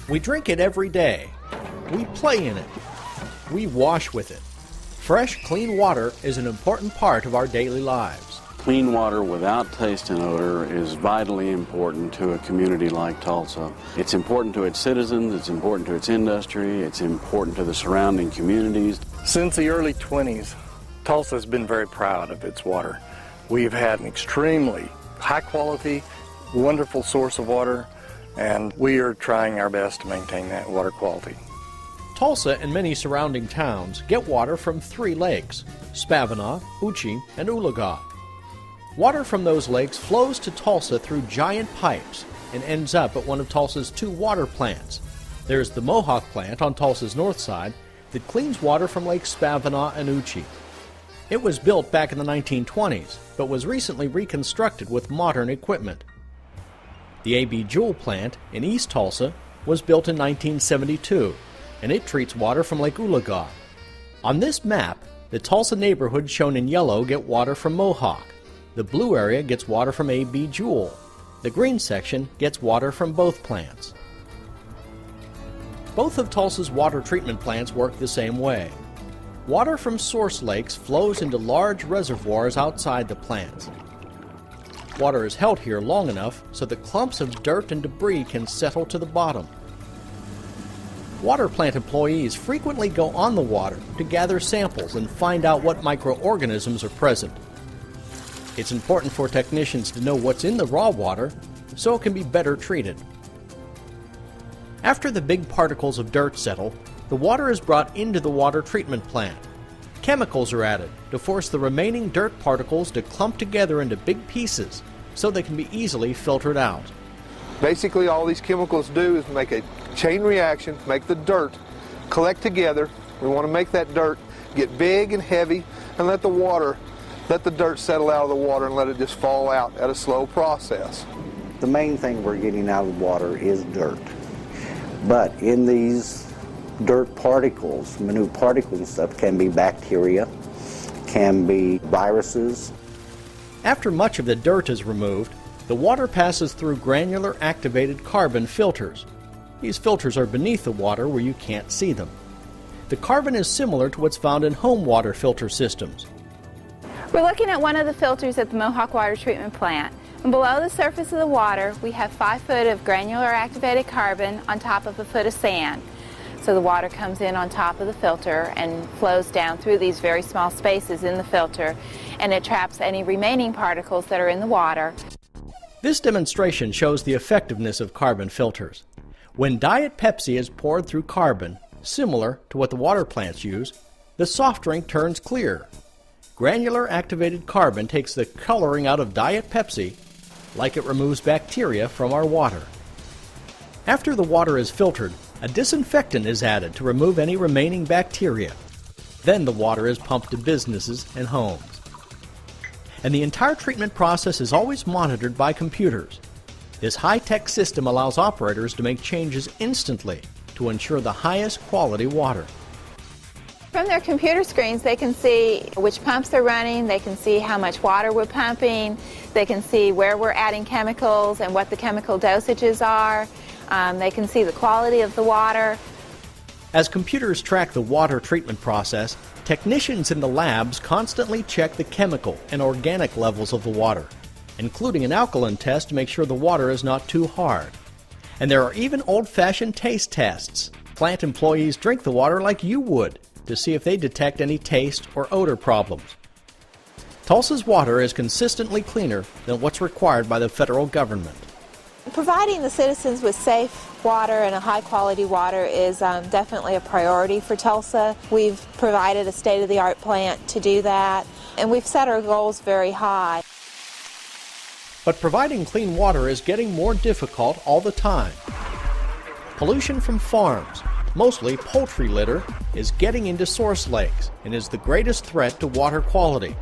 We drink it every day. We play in it. We wash with it. Fresh, clean water is an important part of our daily lives. Clean water without taste and odor is vitally important to a community like Tulsa. It's important to its citizens, it's important to its industry, it's important to the surrounding communities. Since the early 20s, Tulsa has been very proud of its water. We've had an extremely high quality, wonderful source of water, and we are trying our best to maintain that water quality. Tulsa and many surrounding towns get water from 3 lakes, Spavinaw, Uchi, and Ulaga. Water from those lakes flows to Tulsa through giant pipes and ends up at one of Tulsa's 2 water plants. There's the Mohawk plant on Tulsa's north side that cleans water from Lake Spavinaw and Uchi. It was built back in the 1920s, but was recently reconstructed with modern equipment. The A.B. Jewell plant in East Tulsa was built in 1972, and it treats water from Lake Ulaga. On this map, the Tulsa neighborhoods shown in yellow get water from Mohawk. The blue area gets water from A.B. Jewell. The green section gets water from both plants. Both of Tulsa's water treatment plants work the same way. Water from source lakes flows into large reservoirs outside the plants. Water is held here long enough so that clumps of dirt and debris can settle to the bottom. Water plant employees frequently go on the water to gather samples and find out what microorganisms are present. It's important for technicians to know what's in the raw water so it can be better treated. After the big particles of dirt settle, the water is brought into the water treatment plant. Chemicals are added to force the remaining dirt particles to clump together into big pieces so they can be easily filtered out. Basically, all these chemicals do is make a chain reaction, make the dirt collect together. We want to make that dirt get big and heavy and let the dirt settle out of the water and let it just fall out at a slow process. The main thing we're getting out of the water is dirt. But in these dirt particles, minute particles and stuff, can be bacteria, can be viruses. After much of the dirt is removed, the water passes through granular activated carbon filters. These filters are beneath the water where you can't see them. The carbon is similar to what's found in home water filter systems. We're looking at one of the filters at the Mohawk Water Treatment Plant. And below the surface of the water, we have 5 foot of granular activated carbon on top of a foot of sand. So the water comes in on top of the filter and flows down through these very small spaces in the filter, and it traps any remaining particles that are in the water. This demonstration shows the effectiveness of carbon filters. When Diet Pepsi is poured through carbon, similar to what the water plants use, the soft drink turns clear. Granular activated carbon takes the coloring out of Diet Pepsi like it removes bacteria from our water. After the water is filtered, a disinfectant is added to remove any remaining bacteria. Then the water is pumped to businesses and homes. And the entire treatment process is always monitored by computers. This high-tech system allows operators to make changes instantly to ensure the highest quality water. From their computer screens, they can see which pumps are running, they can see how much water we're pumping, they can see where we're adding chemicals and what the chemical dosages are. They can see the quality of the water. As computers track the water treatment process, technicians in the labs constantly check the chemical and organic levels of the water, including an alkaline test to make sure the water is not too hard. And there are even old-fashioned taste tests. Plant employees drink the water like you would to see if they detect any taste or odor problems. Tulsa's water is consistently cleaner than what's required by the federal government. Providing the citizens with safe water and a high-quality water is definitely a priority for Tulsa. We've provided a state-of-the-art plant to do that, and we've set our goals very high. But providing clean water is getting more difficult all the time. Pollution from farms, mostly poultry litter, is getting into source lakes and is the greatest threat to water quality.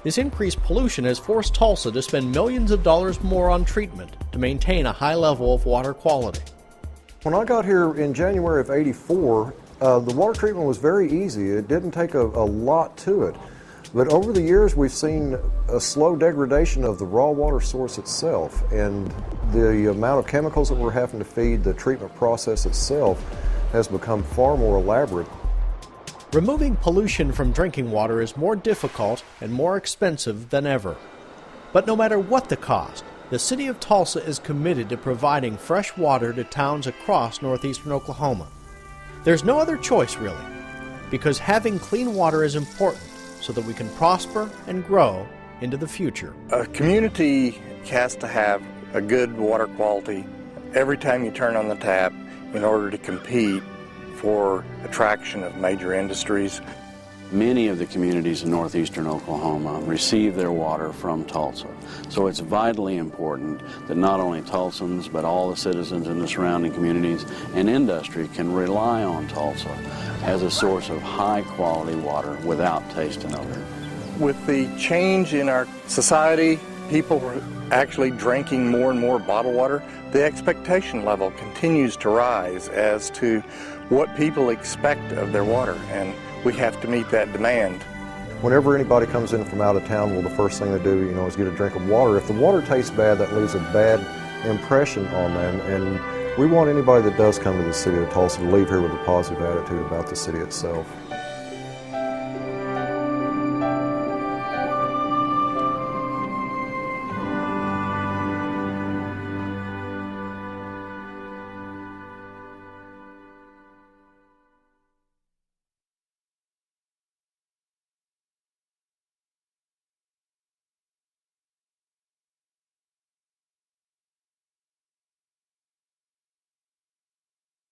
This increased pollution has forced Tulsa to spend millions of dollars more on treatment to maintain a high level of water quality. When I got here in January of '84, the water treatment was very easy. It didn't take a lot to it. But over the years, we've seen a slow degradation of the raw water source itself, and the amount of chemicals that we're having to feed the treatment process itself has become far more elaborate. Removing pollution from drinking water is more difficult and more expensive than ever. But no matter what the cost, the city of Tulsa is committed to providing fresh water to towns across northeastern Oklahoma. There's no other choice, really, because having clean water is important so that we can prosper and grow into the future. A community has to have a good water quality every time you turn on the tap in order to compete for attraction of major industries. Many of the communities in northeastern Oklahoma receive their water from Tulsa. So it's vitally important that not only Tulsans, but all the citizens in the surrounding communities and industry can rely on Tulsa as a source of high-quality water without taste and odor. With the change in our society, people are actually drinking more and more bottled water. The expectation level continues to rise as to what people expect of their water, and we have to meet that demand. Whenever anybody comes in from out of town, well, the first thing they do, is get a drink of water. If the water tastes bad, that leaves a bad impression on them, and we want anybody that does come to the city of Tulsa to leave here with a positive attitude about the city itself.